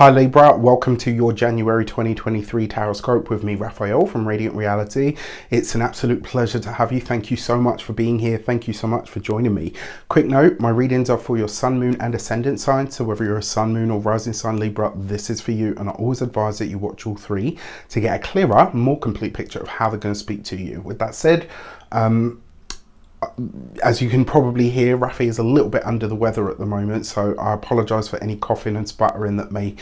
Hi Libra, welcome to your January 2023 Taroscope with me, Raphael from Reydiant Reality. It's an absolute pleasure to have you. Thank you so much for being here. Thank you so much for joining me. Quick note, my readings are for your sun, moon and ascendant sign. So whether you're a sun, moon or rising sign Libra, this is for you. And I always advise that you watch all three to get a clearer, more complete picture of how they're going to speak to you. With that said, as you can probably hear, Rafi is a little bit under the weather at the moment, so I apologise for any coughing and sputtering that may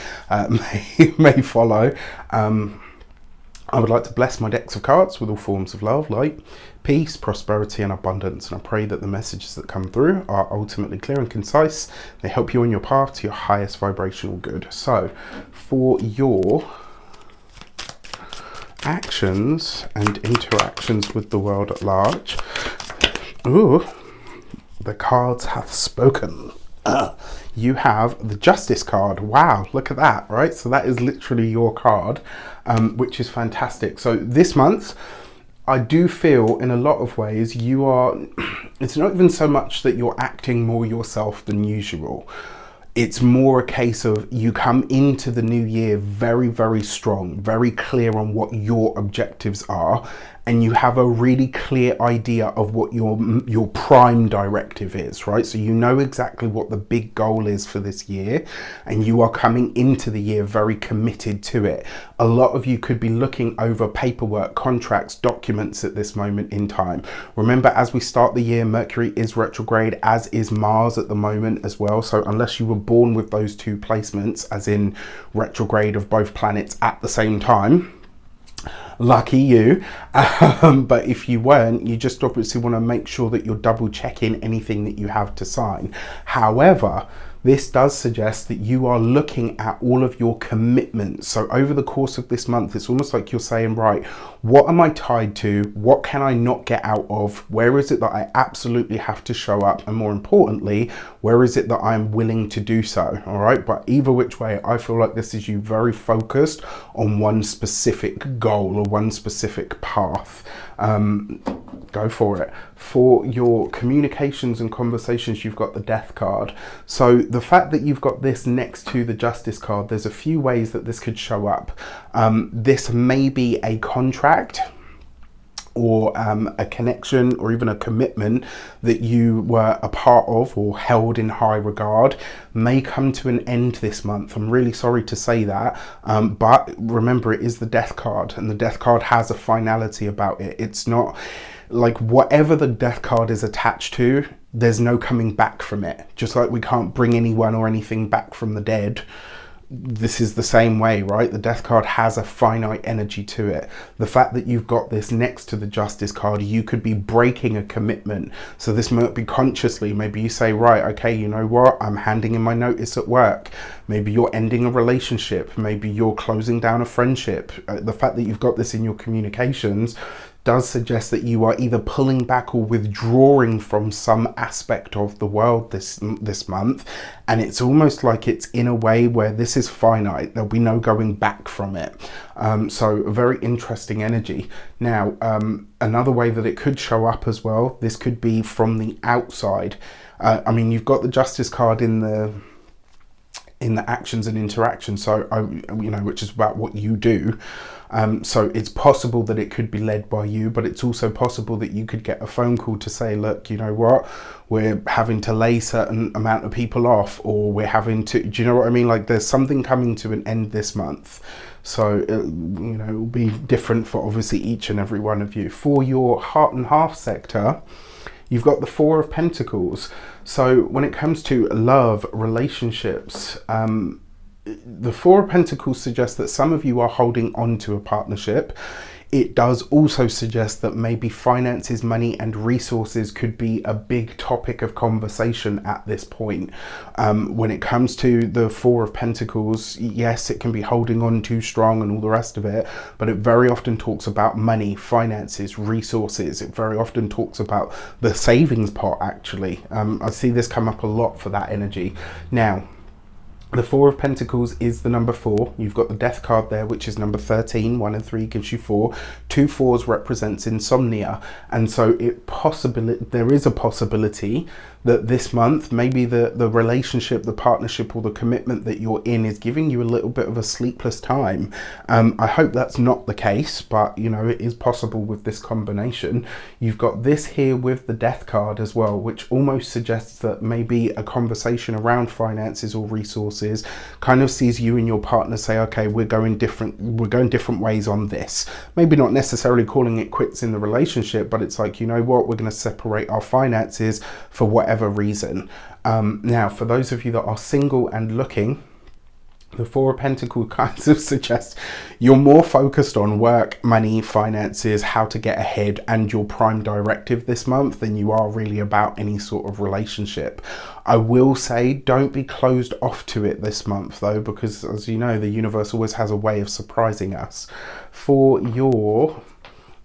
follow. I would like to bless my decks of cards with all forms of love, light, peace, prosperity and abundance, and I pray that the messages that come through are ultimately clear and concise. They help you on your path to your highest vibrational good. So for your actions and interactions with the world at large, ooh, the cards have spoken. You have the Justice card. Wow, look at that, right? So that is literally your card, which is fantastic. So this month, I do feel in a lot of ways you are, it's not even so much that you're acting more yourself than usual. It's more a case of you come into the new year very, very strong, very clear on what your objectives are, and you have a really clear idea of what your prime directive is, right? So you know exactly what the big goal is for this year, and you are coming into the year very committed to it. A lot of you could be looking over paperwork, contracts, documents at this moment in time. Remember, as we start the year, Mercury is retrograde, as is Mars at the moment as well. So unless you were born with those two placements, as in retrograde of both planets at the same time, lucky you. But if you weren't, you just obviously want to make sure that you're double checking anything that you have to sign. However, this does suggest that you are looking at all of your commitments. So over the course of this month, it's almost like you're saying, right, what am I tied to? What can I not get out of? Where is it that I absolutely have to show up? And more importantly, where is it that I'm willing to do so? All right. But either which way, I feel like this is you very focused on one specific goal or one specific path. Go for it. For your communications and conversations, you've got the Death card. So the fact that you've got this next to the Justice card, there's a few ways that this could show up. This may be a contract or a connection or even a commitment that you were a part of or held in high regard may come to an end this month. I'm really sorry to say that, but remember, it is the Death card, and the Death card has a finality about it. It's not like whatever the Death card is attached to, there's no coming back from it. Just like we can't bring anyone or anything back from the dead, this is the same way, right? The Death card has a finite energy to it. The fact that you've got this next to the Justice card, you could be breaking a commitment. So this might be consciously, maybe you say, right, okay, you know what? I'm handing in my notice at work. Maybe you're ending a relationship. Maybe you're closing down a friendship. The fact that you've got this in your communications does suggest that you are either pulling back or withdrawing from some aspect of the world this month, and it's almost like it's in a way where this is finite. There'll be no going back from it. So a very interesting energy. Now, another way that it could show up as well, this could be from the outside. I mean, you've got the Justice card in the actions and interactions, so you know, which is about what you do. So it's possible that it could be led by you, but it's also possible that you could get a phone call to say, look, you know what, we're having to lay certain amount of people off, or we're having to, do you know what I mean? Like there's something coming to an end this month. So, you know, it will be different for obviously each and every one of you. For your heart and half sector, you've got the Four of Pentacles. So when it comes to love, relationships, the Four of Pentacles suggests that some of you are holding on to a partnership. It does also suggest that maybe finances, money and resources could be a big topic of conversation at this point. When it comes to the Four of Pentacles, yes, it can be holding on too strong and all the rest of it, but it very often talks about money, finances, resources. It very often talks about the savings pot, actually. I see this come up a lot for that energy. Now, the Four of Pentacles is the number 4. You've got the Death card there, which is number 13. 1 and 3 gives you 4. 2 4s represents insomnia. And so there is a possibility that this month, maybe the relationship, the partnership, or the commitment that you're in is giving you a little bit of a sleepless time. I hope that's not the case, but you know, it is possible with this combination. You've got this here with the Death card as well, which almost suggests that maybe a conversation around finances or resources kind of sees you and your partner say, okay, we're going different ways on this. Maybe not necessarily calling it quits in the relationship, but it's like, you know what, we're going to separate our finances for whatever reason. Now, for those of you that are single and looking, the Four of Pentacles kind of suggests you're more focused on work, money, finances, how to get ahead, and your prime directive this month than you are really about any sort of relationship. I will say, don't be closed off to it this month though, because as you know, the universe always has a way of surprising us. For your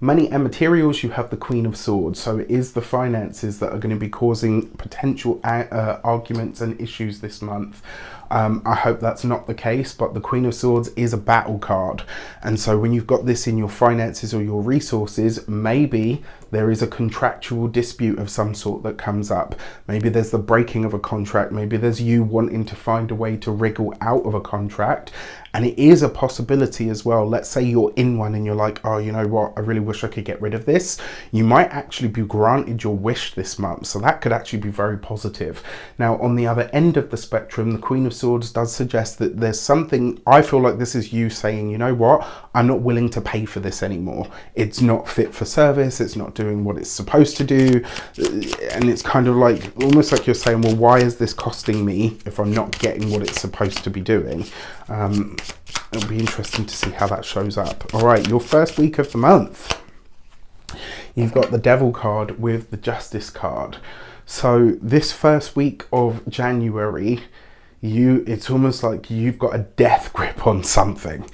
money and materials, you have the Queen of Swords. So it is the finances that are going to be causing potential arguments and issues this month. I hope that's not the case, but the Queen of Swords is a battle card. And so when you've got this in your finances or your resources, maybe there is a contractual dispute of some sort that comes up. Maybe there's the breaking of a contract. Maybe there's you wanting to find a way to wriggle out of a contract. And it is a possibility as well. Let's say you're in one and you're like, oh, you know what, I really wish I could get rid of this. You might actually be granted your wish this month. So that could actually be very positive. Now, on the other end of the spectrum, the Queen of Swords does suggest that there's something, I feel like this is you saying, you know what, I'm not willing to pay for this anymore. It's not fit for service. It's not doing what it's supposed to do. And it's kind of like, almost like you're saying, well, why is this costing me if I'm not getting what it's supposed to be doing? It'll be interesting to see how that shows up. All right, your first week of the month, you've got the Devil card with the Justice card. So this first week of January, it's almost like you've got a death grip on something,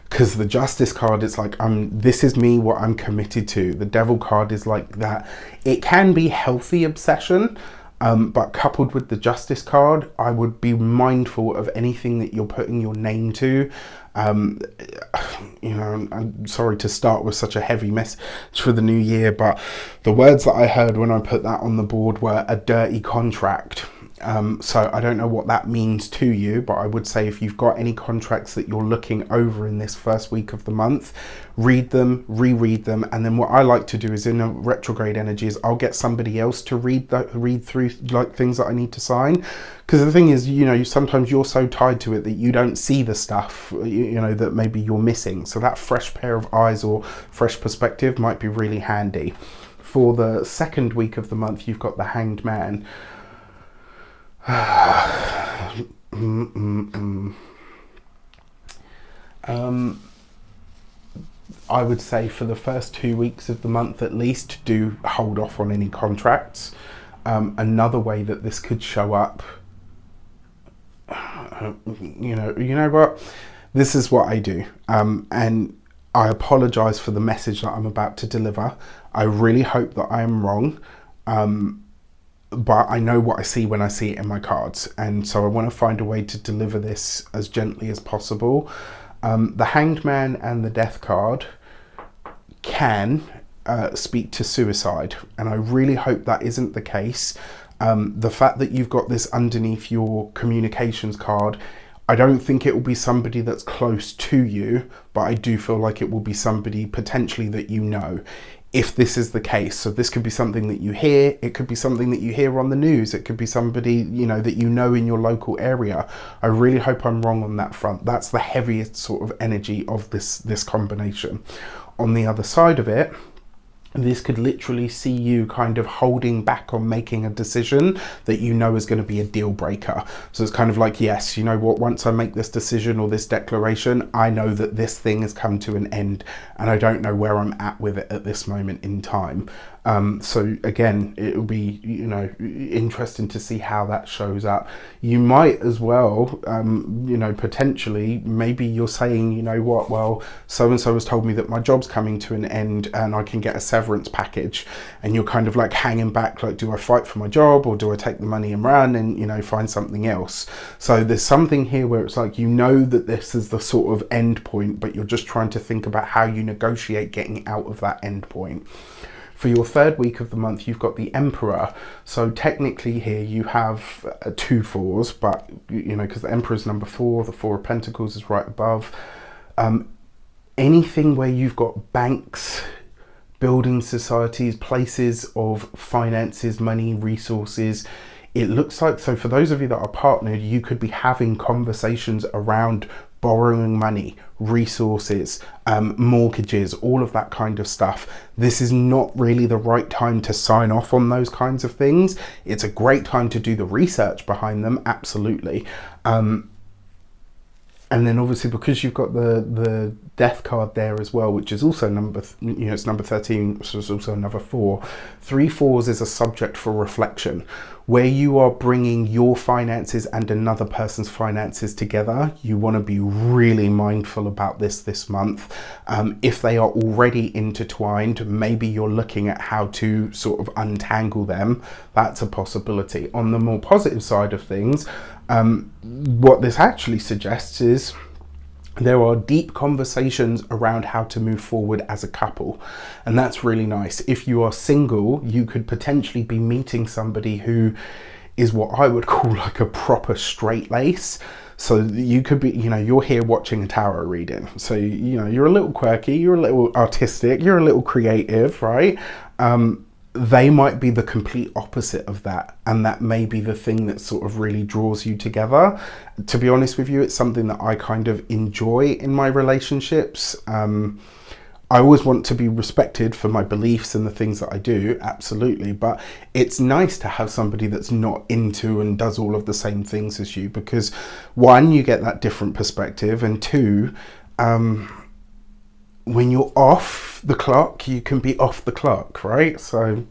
because the Justice card is like, this is me, what I'm committed to. The Devil card is like that. It can be healthy obsession, but coupled with the Justice card, I would be mindful of anything that you're putting your name to. You know, I'm sorry to start with such a heavy message for the new year, but the words that I heard when I put that on the board were a dirty contract. So I don't know what that means to you, but I would say if you've got any contracts that you're looking over in this first week of the month, read them, reread them, and then what I like to do is in a retrograde energy is I'll get somebody else to read through like things that I need to sign. Because the thing is, you know, sometimes you're so tied to it that you don't see the stuff, you know, that maybe you're missing. So that fresh pair of eyes or fresh perspective might be really handy. For the second week of the month, you've got the Hanged Man. I would say for the first 2 weeks of the month at least, do hold off on any contracts. Another way that this could show up, you know what, this is what I do, and I apologize for the message that I'm about to deliver. I really hope that I am wrong. But I know what I see when I see it in my cards, and so I want to find a way to deliver this as gently as possible. The Hanged Man and the Death card can speak to suicide, and I really hope that isn't the case. The fact that you've got this underneath your communications card, I don't think it will be somebody that's close to you, but I do feel like it will be somebody potentially that you know, if this is the case. So this could be something that you hear, it could be something that you hear on the news, it could be somebody, you know, that you know in your local area. I really hope I'm wrong on that front. That's the heaviest sort of energy of this combination. On the other side of it, this could literally see you kind of holding back on making a decision that you know is going to be a deal breaker. So it's kind of like, yes, you know what, once I make this decision or this declaration, I know that this thing has come to an end and I don't know where I'm at with it at this moment in time. So again, it'll be, you know, interesting to see how that shows up. You might as well, you know, potentially, maybe you're saying, you know what, well, so-and-so has told me that my job's coming to an end and I can get a severance package, and you're kind of like hanging back, like, do I fight for my job or do I take the money and run and, you know, find something else? So there's something here where it's like, you know that this is the sort of end point, but you're just trying to think about how you negotiate getting out of that end point. For your third week of the month, you've got the Emperor. So technically here you have 2 fours, but you know, because the Emperor is number 4, the 4 of Pentacles is right above. Anything where you've got banks, building societies, places of finances, money, resources, it looks like, so for those of you that are partnered, you could be having conversations around borrowing money, resources, mortgages, all of that kind of stuff. This is not really the right time to sign off on those kinds of things. It's a great time to do the research behind them, absolutely. And then obviously because you've got the Death card there as well, which is also it's number 13, which is also another 4. 3 fours is a subject for reflection, where you are bringing your finances and another person's finances together. You want to be really mindful about this month. If they are already intertwined, maybe you're looking at how to sort of untangle them. That's a possibility. On the more positive side of things, what this actually suggests is there are deep conversations around how to move forward as a couple, and that's really nice. If you are single, you could potentially be meeting somebody who is what I would call like a proper straight lace. So you could be, you know, you're here watching a tarot reading, so you know, you're a little quirky, you're a little artistic, you're a little creative, right? They might be the complete opposite of that, and that may be the thing that sort of really draws you together. To be honest with you, it's something that I kind of enjoy in my relationships. I always want to be respected for my beliefs and the things that I do, absolutely, but it's nice to have somebody that's not into and does all of the same things as you, because 1, you get that different perspective, and 2, when you're off the clock, you can be off the clock, right? So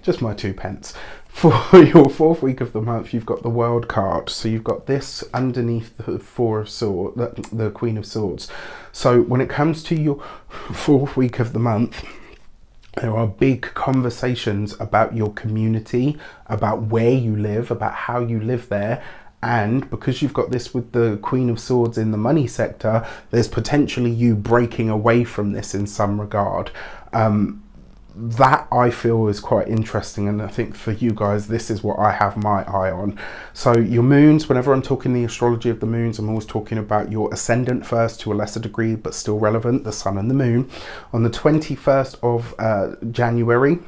just my 2 pence. For your 4th week of the month, you've got the World card. So you've got this underneath the 4 of Swords, the Queen of Swords. So when it comes to your 4th week of the month, there are big conversations about your community, about where you live, about how you live there. And because you've got this with the Queen of Swords in the money sector, there's potentially you breaking away from this in some regard. That I feel is quite interesting, and I think for you guys, this is what I have my eye on. So your moons, whenever I'm talking the astrology of the moons, I'm always talking about your ascendant first, to a lesser degree, but still relevant, the sun and the moon. On the 21st of January,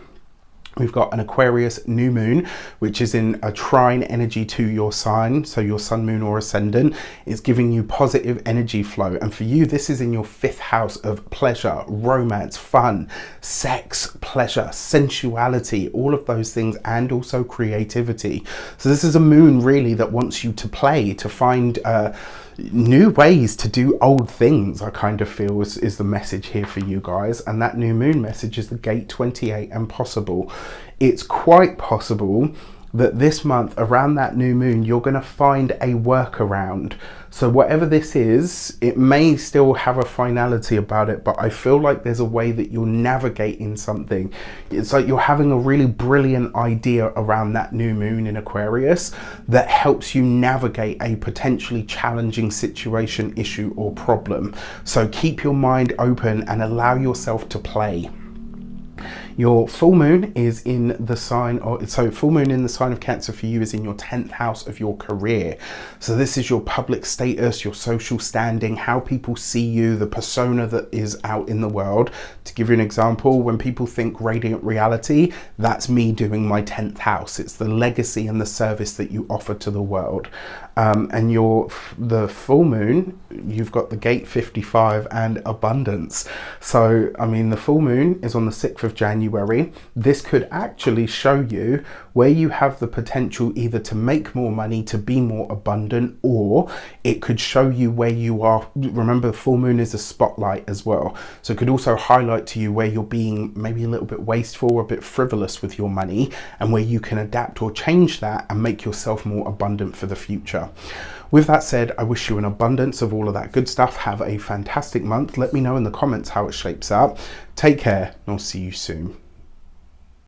we've got an Aquarius new moon, which is in a trine energy to your sign. So your sun, moon or ascendant is giving you positive energy flow. And for you, this is in your 5th house of pleasure, romance, fun, sex, pleasure, sensuality, all of those things, and also creativity. So this is a moon really that wants you to play, to find new ways to do old things, I kind of feel is the message here for you guys. And that new moon message is the gate 28 and possible. It's quite possible that this month around that new moon, you're going to find a workaround. So whatever this is, it may still have a finality about it, but I feel like there's a way that you're navigating something. It's like you're having a really brilliant idea around that new moon in Aquarius that helps you navigate a potentially challenging situation, issue or problem. So keep your mind open and allow yourself to play. Your full moon is in the sign of, so full moon in the sign of Cancer for you is in your 10th house of your career. So this is your public status, your social standing, how people see you, the persona that is out in the world. To give you an example, when people think Radiant Reality, that's me doing my 10th house. It's the legacy and the service that you offer to the world. And the full moon, you've got the gate 55 and abundance. So, I mean, the full moon is on the 6th of January. This could actually show you where you have the potential either to make more money, to be more abundant, or it could show you where you are. Remember, the full moon is a spotlight as well. So it could also highlight to you where you're being maybe a little bit wasteful or a bit frivolous with your money, and where you can adapt or change that and make yourself more abundant for the future. With that said, I wish you an abundance of all of that good stuff. Have a fantastic month. Let me know in the comments how it shapes up. Take care, and I'll see you soon.